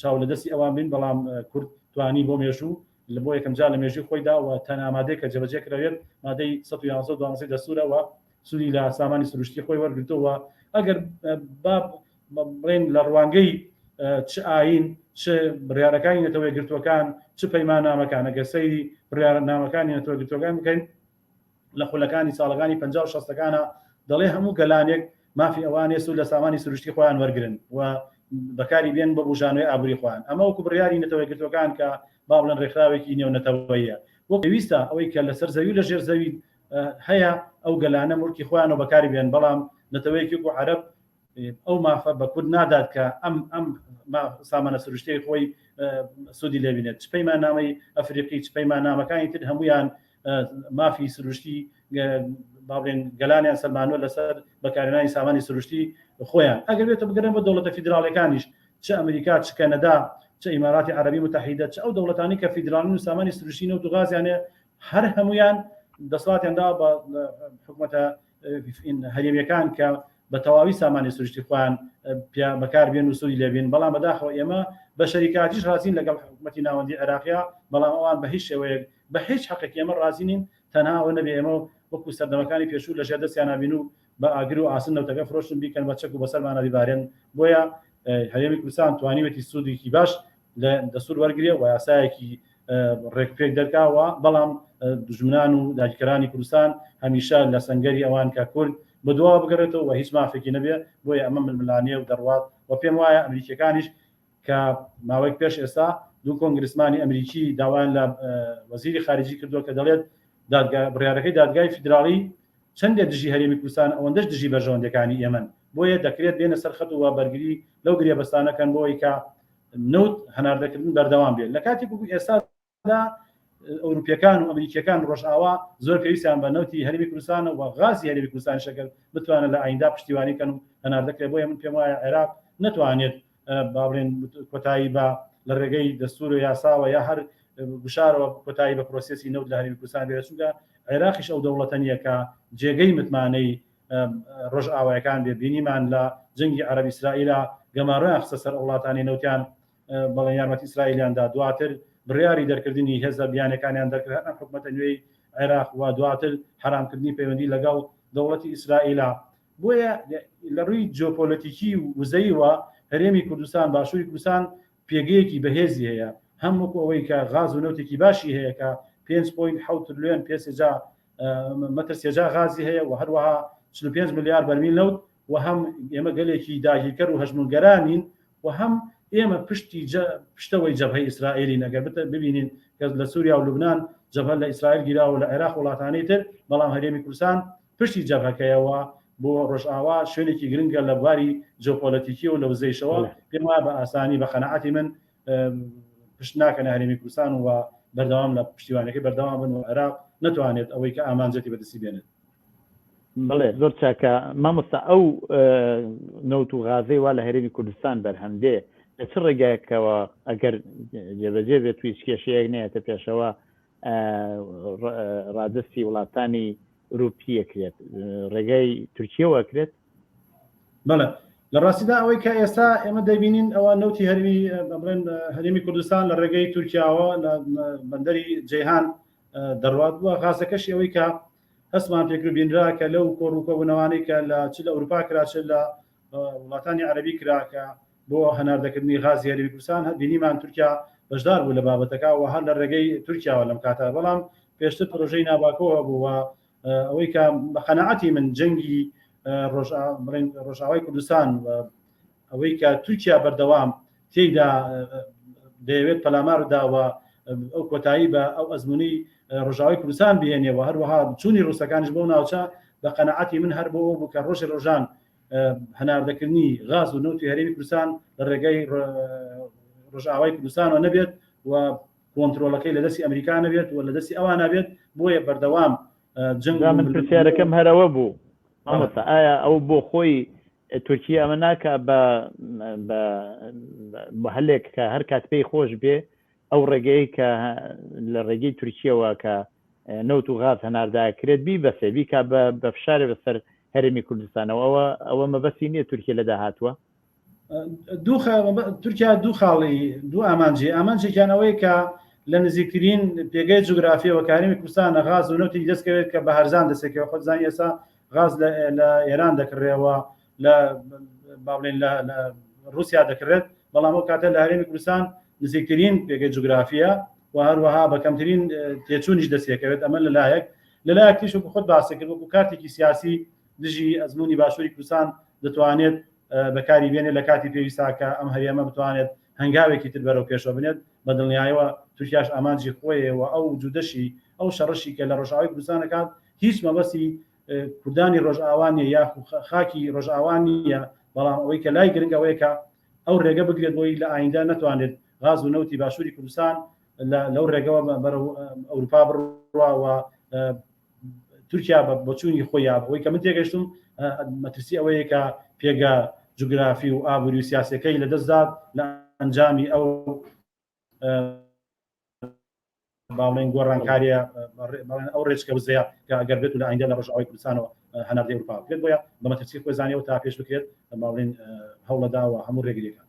چاو لە دەستی ئەوان بین بەڵام کورد توانی بۆ مێژوو لە بۆ یەکەم جار لە مێژووی خۆیدا و تەنها ئامادەیە کە جێبەجێکراوێت مادەی 111 دەستورەوە سوودی لە سامانی سروشتی خۆی وەرگرتەوە ئەگەر بڵێن لە ڕوانگەی چ ئاین چ بڕیارەکانی نەتەوەی گرتوەکان چ پەیماننامەکان ئەگەر سەیری بڕیارنامەکانی نەتەوەی گرتوەکان بکەین لە خولەکانی ساڵەکانی 50 و 60ەکانە دەڵێ هەموو گەلانێک مافی ئەوانێ سوود لە سامانی سروشتی خۆیان وەرگرن و بەکاری بێن بە بژانوی ئابووری خۆیان ئەمە وەکو بڕیاری نەتەوەی گرتوەکان کە با بڵێن ڕێکخراوێکی نێو نەتەوەیە وەک پێویستە ئەوەی کە لەسەر زەوی لە ژێر زەوی هەیە ئەو گەلانە مورکی خۆیان و بەکاری بێن بەڵام نەتەوەیەکی و عەرەب ئەو مافە بە کورد نادات کە ئەم سامانە سروشتی خۆی سوودی لێبینێت چ پەیماننامەی ئەفریقی چ پەیماننامەکانی تر هەمویان مافی سروشتی با بڵێن گەلانیان سەلمانوە لەسەر بەکارهێنانی سامانی سروشتی خۆیان ئەگەر بێتە بگەڕێن بە دەوڵەتە فیدراڵەکانیش چ ئەمریکا چ کەنەدا چ ئیماراتی عەرەبی متحیدە چ ئەو دەوڵەتانی کە فیدراڵین و سامانی سروشتی نەوت و غازیانێ هەر هەمویان دەسەڵاتیاندا بە حکوومەتە هەرێمیەکان کە بە تەواوی سامانی سروشتی خۆیان بەکار بێن و سوودی لێبێن بەڵام بەداخەوە ئێمە بە شەریکاتیش رازین لەگەڵ حکوومەتی ناوەندی عێراقیا بەڵام ئەوان بە هیچ شێوەیەک بە هیچ حەقێکی ئێمە رازینین تەنها ئەوە نەبێ ئێمە وەکو سەردەمەکانی پێشوو لەژێر دەستیان نبین و بە ئاگر و ئاسن نەوتەکە فرۆشتن بیکەن بە چەک و بەسەرمانە بیبارێن بۆیە هەرێمی کوردستان توانیوێتی سوودێکی باش لە دەستور وەرگرێ و یاسایەکی ڕێکپێک دەرکاوە بەڵام دژمنان و داگیرکەرانی کوردستان هەمیشە لە سەنگەری ئەوان کە کورد بەدوا بگەڕێتەوە و هیچ مافێکی نەبێ بۆیە ئەمە ململانیە و دەڕوات و پێم وایە ئەمریکیەکانیش کە ماوەیەک پێش ئێستا دوو کۆنگرسمانی ئەمریکی داوایان لە وەزیری خارجی کردووە کە دەڵێت بڕیارەکەی دادگای فیدراڵی چەندێک دژی هەرێمی کوردستان ئەوەندەش دژی بەژەوەندەکانی ئێمن بۆیە دەکرێت بێنە سەر خەت و بەرگری لەو گرێبەستانەکەن بۆی کە نەوت هەناردەکردن بەردەوام بێت لە کاتی ئێستادا ئەوروپیەکان و ئەمریکیەکان ڕۆژئاوا زۆر پێویستیان بە نەوتی هەرێمی کوردستان و غازی هەرێمی کوردستان شەکەل بتوانن لە ئایندا پشتیوانیکەن و هەناردەکرێت بۆیە من پێم وایە عێراق نەتوانێت با بڵێن کۆتایی بە لە ڕێگەی دەستور و یاساوە یا هەر بشارەوە کۆتایی بە پرۆسێسی نەوت لە هەرێمی کوردستان بێت چونکە عێراقیش ئەو دەوڵەتە نییە کە جێگەی متمانەی ڕۆژئاوایەکان بێ بینیمان لە جەنگی عەرەب ئیسرائیلە گەماڕۆیان خستە سەر وڵاتانی نەوتیان بەڵێن یارمەتی ئیسرائیلیاندا دواتر بڕیاری دەرکردنی هێزە بیانەکانیان دەرکرد حکوومەتە نوێی عێراق و دواتر حرامکردنی پەیوەندی لەگەڵ دەوڵەتی ئیسرائیلە بۆیە لە ڕووی جیۆپۆلیتیکی و وزەیەوە هەرێمی کوردستان باشووری کوردستان پێگەیەکی بەهێزی هەیە هەموو ئەوەی کە غاز و نەوتێکی باشی هەیە کە 5.7 تریلیۆن پێسجا مەتر سێجا غازی هەیە و هەروەها 45 ملیار بەرمیل نەوت و هەم ئێمە گەلێکی داگیرکەر و هەژمونگەرانین و هەم ئێمە پشتەوەی جەبهەی ئیسرائیلی نەگەر ببینین کە لە سووریا و لوبنان جەبهە لە ئیسرائیل گیرا و لە عێراق وڵاتانی تر بەڵام هەرێمی کوردستان پشتی جەبهەکەیەوە بۆ ڕۆژئاوا شوێنێکی گرنگە لە بواری جیۆپۆلیتیکی و لە وزەیشەوە پێم وایە بە ئاسانی بە خەنەعەتی من پشت ناکەن هەرێمی کوردستان و بەردەوام لە پشتیوانەکەی بەردەوام بن و عێراق نەتوانێت ئەوەی کە ئامانجەتی بەدەستی بێنێت. بڵێ زۆر چاکە مامۆستا ئەو نەوت و غازەی وا لە هەرێمی کوردستان بەرهەمدێ لە چ ڕێگایەکەوە ئەگەر جێبەجێ بێت توی کێشەیەک نێتە پێشەوە ڕادستی وڵاتانی ئوروپی ئەکرێت ڕێگای تورکیەوە ئەکرێت؟ بەڵێ لە ڕاستیدا ئەوەی کە ئێستا ئێمە دەبینین ئەوە نەوتی هەرمی بڵێن هەرێمی کوردستان لە ڕێگەی تورکیاوە لە بەندەری جەیهان دەڕوات بووە. خاصەکەش ئەوەی کە هەستمان پێکرد بینرا کە لەو کۆڕووکۆبوونەوانەی کە لە چ لە ئەوروپا کرا چ لە وڵاتانی عەرەبی کراکە بۆ هەناردەکردنی غازی هەرێمی کوردستان بینیمان تورکیا بەشدار بوو لە بابەتەکە و هەر لە ڕێگەی تورکیاوە لەم کاتە. بەڵام پێشتر پرۆژەی ناواکۆوە بووە ئەوەی کە بە قەناعەتی من جەنگی ڕۆژاوای کوردستان ئەوەی کە تورکیا بەردەوام تێیدا دەیەوێت پەلامارداوە ئەو کۆتایی بە ئەو ئەزمموی ڕۆژاوای کوردستان بهێنێەوە هەروەها چوونی ڕووسەکانش بۆ ناوچە بە قەناعەتی من هەر بۆ بوو کە ڕۆژی ڕۆژان هەناردەکردنی غاز و نەوتی هەرێمی کوردستان لە ڕێگەی ڕۆژاوای کوردستانەوە نەبێت و کۆنتترۆلەکەی لە دەستی ئەمریکا نەبێت و لە دەستی ئەوان نابێت بۆیە بەردەوام جنگ من پرسیارەکەم هەرەوە بوو ئایا ئەو بۆ خۆی تورکیا ئەمە ناکە بە هەلێک کە هەر کات پێی خۆش بێ ئەو ڕێگەی کە لە ڕێگەی تورکیەوە کە نەوت و غاز هەنارداکرێت بی بەسێ بیکە بە فشارێ بەسەر هەرێمی کوردستانەوە ئەوە مەبەستی نییە تورکیا لە داهاتوە. تورکیا دوو خاڵی دوو ئامانجێکیانەوەی کە لە نزیکترین پێگەی جوگرافیەوە کارێمی کوردستانە غاز و نەوتی دەستکەوێت کە بە هەرزان دەسێکەوە خۆزان ئێستا غاز لە ئێران دەکڕێەوە لە باڵێن لە رووسیا دەکرێت بەڵام ئەو کاتە لە هەرێمی کوردستان نزیکترین پێگەی جوگرافیە و هەروەها بەکەمترین تێچوونیش دەسێکەوێت. ئەمە لەلایەک تیش خۆت باسەکرد وەکو کارتێکی سیاسی دژی ئەزمموی باشووری کوردستان دەتوانێت بەکاری بێنێ لە کاتی پێویستا کە ئەم هەرێمە بتوانێت هەنگاوێکی تر بەرەو پێشەوە بنێت بە دڵنیایەوە تورکیاش ئامانجی خۆیەوە ئەو جودەشی ئەو شەڕشی کە لە ڕۆژاوای کوردستانەکان هیچ مەبەستی کوردانی ڕۆژئاوانیە یا خاکی ڕۆژئاوانیە بەڵام ئەوەی کە لای گرنگەوەی کە ئەو ڕێگە بگرێت بۆی لە ئایندا ناتوانێت غاز و نەوتی باشووری کوردستان لەو ڕێگەوە بەرەو ئەوروپا بڕواوە تورکیا بەچوونی خۆیان ئەوەی کە من تێگەشتم مەترسی ئەوەیە کە پێگە جوگرافی و ئابووری و سیاسەکەی لەدەستدات لە ئەنجامی ئەو باڵێن گۆڕانکاریە ئەو ڕێچکە وزەیە کە ئەگەر بێت و لە ئایندا لە ڕۆژاوای کوردستانەوە هەناردەی ئەوروپا بکرێت بۆیە بە مەترسی خۆی زانیەوە تا پێش بکرێت باڵێن هەوڵەداوە هەموو ڕێگریەکان.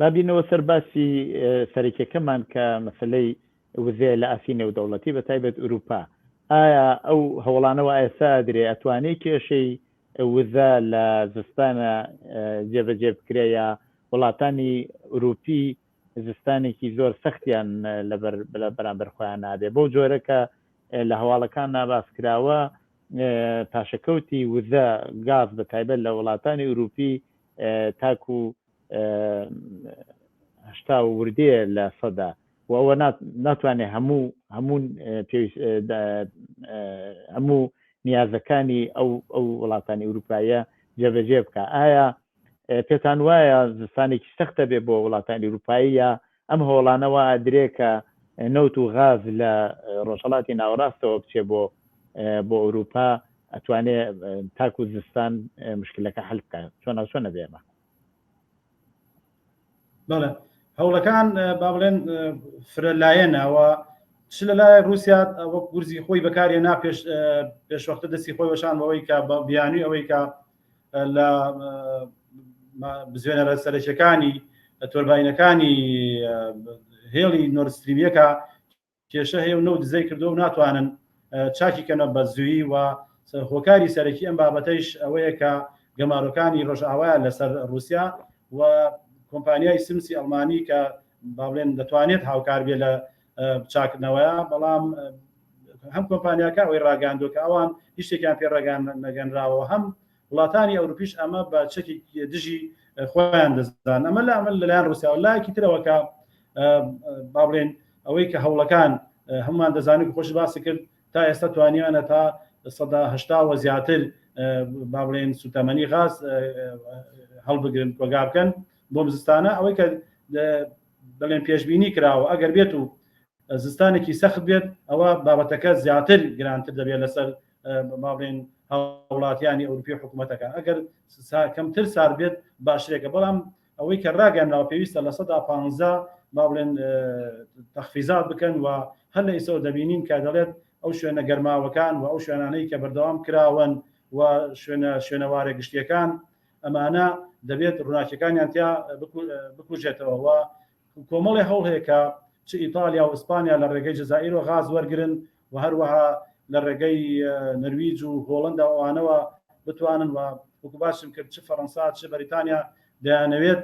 بابینەوە سەر باسی سەرەکیەکەمان کە مەسلەی وزەیە لە ئاسی نێودەوڵەتی بە تایبەت ئەوروپا ئایا ئەو هەوڵانەوە ئێستا درێ ئەتوانێت کێشەی وزە لە زستانە جێبەجێ بکرێ یا وڵاتانی ئەوروپی زستانێکی زۆر سەختیان لە بەرامبەر خۆیان نابێ بۆ جۆرەکە لە هەواڵەکان ناباس کراوە پاشەکەوتی وزە گاز بە تایبەت لە وڵاتانی ئەوروپی تاکو 80 وردەیە لە سەدا و ئەوە ناتوانێت هەموو نیازەکانی ئەو وڵاتانی ئەوروپایە جێبەجێ بکە. ئایا پێتان وایە زستانێکی سەختە بێ بۆ وڵاتانی ئەوروپایی یا ئەم هەوڵانەوە درێکە نەوت و غاز لە ڕۆژهەڵاتی ناوەڕاستەوە بچێ بۆ ئەوروپا ئەتوانێت تاکو زستان مشکلەکە حل بکە چۆنە بێمە؟ بەڵێ هەوڵەکان با بڵێن فرەلایەنەوە چ لە لای رووسیا وەک گورزی خۆی بەکارهێنا پێشوەختە دەستی خۆی وەشان بەوەی کە بە بیانی ئەوەی کە لە بزوێنە سەرەکیەکانی تۆرباینەکانی هێڵی نۆرستریمیەکە کێشە هەیە و نەوت دزەی کردو و ناتوانن چاکیکەنە بە زوویی و هۆکاری سەرەکی ئەم بابەتەیش ئەوەیە کە گەمارۆکانی ڕۆژئاوایە لەسەر رووسیا و کۆمپانیای سمسی ئەڵمانی کە با بڵێن دەتوانێت هاوکار بێ لە چاکردنەوەیە بەڵام هەم کۆمپانیاکە ئەوەی ڕاگەاندووە کە ئەوان هیچ شتێکیان پێ ڕێگان نەگەنراوە هەم وڵاتانی ئەوروپیش ئەمە بە چەکی دژی خۆیان دەزان ئەمە لەلایەن رووسیا و لایەکی ترەوە کە با بڵێن ئەوەی کە هەوڵەکان هەمومان دەزانێت خۆش باسی کرد تا ئێستا توانیانە تا 180 زیاتر با بڵێن سوتەمەنی غاز هەڵبگرن کۆگا بکەن بۆ زستانە ئەوەی کە بەڵێن پێشبینی کراوە ئەگەر بێت و زستانێکی سەخت بێت ئەوە بابەتەکە زیاتر گرانتر دەبێت لەسەر با بڵێن وڵاتیانی ئەوروپی حکوومەتەکان ئەگەر کەمتر سار بێت باشرێکە بەڵام ئەوەی کە ڕاگەاندراوە پێویستە لە 115 با بڵێن تەخفیزات بکەن و هەر لە ئێستا دەبینین کە دەڵێت ئەو شوێنە گەرماوەکان و ئەو شوێنانەی کە بەردەوام کراون و شوێنەوارە گشتیەکان ئەمانە دەبێت ڕووناکیەکانیان تیا بکوژێتەوە کۆمەڵی هەوڵ هەیە کە چ ئیتالیا و ئیسپانیا لە ڕێگەی جەزائیر و غاز وەرگرن و هەروەها لە ڕێگەی نرویج و هۆڵندا ئەوانەوە بتوانن و وەکو باشم کرد چ فەڕەنسا چ بەریتانیا دەیانەوێت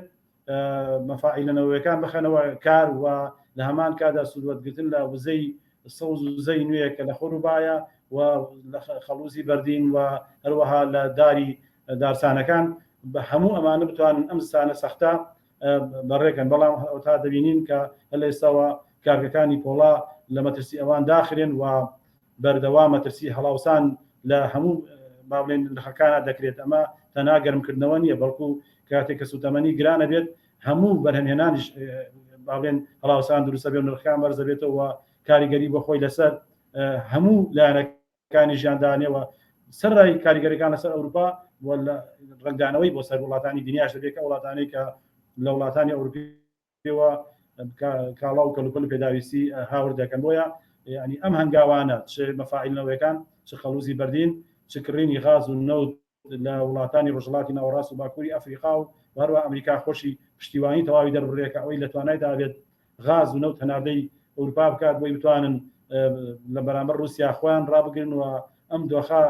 مەفاعیلەنەوەیەکان بخەنەوە کار و لە هەمان کادا سوودوەتگرتن لە وزەی سەوز و وزەی نوێیە کە لە خۆروبایە و لە خەڵوزی بەردین و هەروەها لە داری دارسانەکان بە هەموو ئەمانە بتوانن ئەم سانە سەختە بەڕێکن بەڵام تا دەبینین کە هەل ئێستاوە کارگەکانی پۆڵا لە مەترسی ئەوان داخرێن و بەردەوام مەترسی هەڵاوسان لە هەموو باڵێن لەخەکانە دەکرێت ئەمە تەنها گەرمکردنەوە نیە بەڵکو کاتێک کە سوتەمەنی گرانە بێت هەموو بەرهەمهێنانیش باڵێن هەڵاوسان دروستە بێت نرخیان بەرزە بێتەوە کاریگەری بە خۆی لەسەر هەموو لایەنەکانی ژیاندانیەوە سەرڕای کاریگەریەکان لەسەر ئەوروپا ڕنگدانەوەی بۆ سەر وڵاتانی دنیاش دەبێت کە وڵاتانی کە لە وڵاتانی ئەوروپیەوە کاڵا و کەلوپەل پێداویستی هاور دەکەن بۆیە ینی ئەم هەنگاوانە چ مەفاعیلەوەیەکان چ خەڵوزی بەردین چ کڕینی غاز و نەوت لە وڵاتانی ڕۆژهڵاتی ناوەڕاست و باکووری ئەفریقا و هەروە ئەمریکا خۆشی پشتیوانی تەواوی دەربڕێکە ئەوەی لە توانای دابێت غاز و نەوت هەناردەی ئەوروپا بکات بۆی بتوانن لە بەرامبەر رووسیا خۆیان ڕابگرن و ئەم دۆخە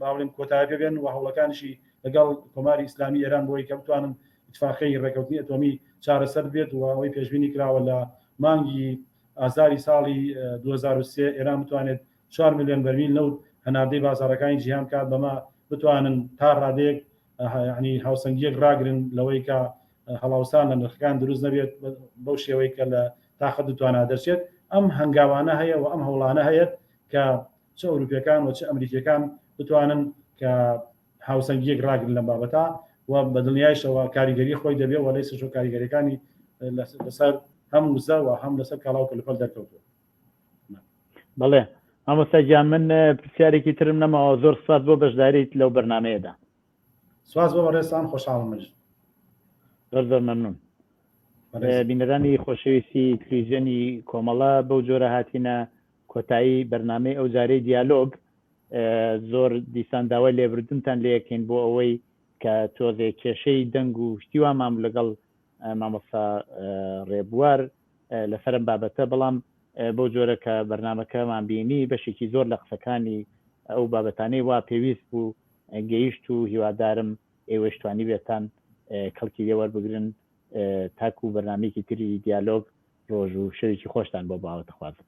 باڵێن کۆتایی پێبێن و هەوڵەکانشی لەگەڵ کۆماری ئیسلامی ئێران بۆی کە بتوانن اتفاقی ڕێکەوتنی ئەتۆمی چارەسەر بێت و ئەوەی پێشبینی کراوە لە مانگی ئازاری ساڵی 2023 ئێران بتوانێت 4 میلیۆن بەرمیل نەوت هەناردەی بازارەکانی جیهان کات بەما بتوانن تا ڕادەیەک ینی هاوسەنگیەک ڕاگرن لەوەی کە هەڵاوسان لە نرخەکان دروست نەبێت بەو شێوەی کە لە تاخە دەتوانە دەرچێت ئەم هەنگاوانە هەیە و ئەم هەوڵانە هەیە کە چ ئەوروپیەکان و چ ئەمریکیەکان بتوانن کە هاوسەنگیەک ڕاگرن لەم بابەتە و بە دڵنیایشەوە کاریگەری خۆی دەبێت و لەی سەر کاریگەریەکانی لەسەر هەم وزە و هەم لەسەر کاڵاو کەلوپەل دەرکەوتووە. بەڵێ ئامۆستاجان من پرسیارێکی ترم نەماوە زۆر سپاس بۆ بەشداریت لەو بەرنامەیەدا. سواز بۆ بەڕێستان خۆشحاڵم مەژ زۆر زۆر مەمنون. بینەرانی خۆشەویستی تلڤیزیۆنی کۆمەڵە بەو جۆرە هاتینە کۆتایی بەرنامەی ئەو جارەی دیالۆگ. زۆر دیسان داوای لێبوردنتان لێ یەکەین بۆ ئەوەی کە تۆزێ کێشەی دەنگ و شتیوان مام لەگەڵ مامۆستا ڕێبوار لەسەرم بابەتە بەڵام بۆ جۆرە کە بەرنامەکەمان بینی بەشێکی زۆر لە قسەکانی ئەو بابەتانەی وا پێویست بوو گەیشت و هیوادارم ئێوەشتوانی بێتان کەڵکی لێوەربگرن تاکو و بەرنامەیەکی تری دیالۆگ ڕۆژ و شەوێکی خۆشتان بۆ باوەتە خوازم.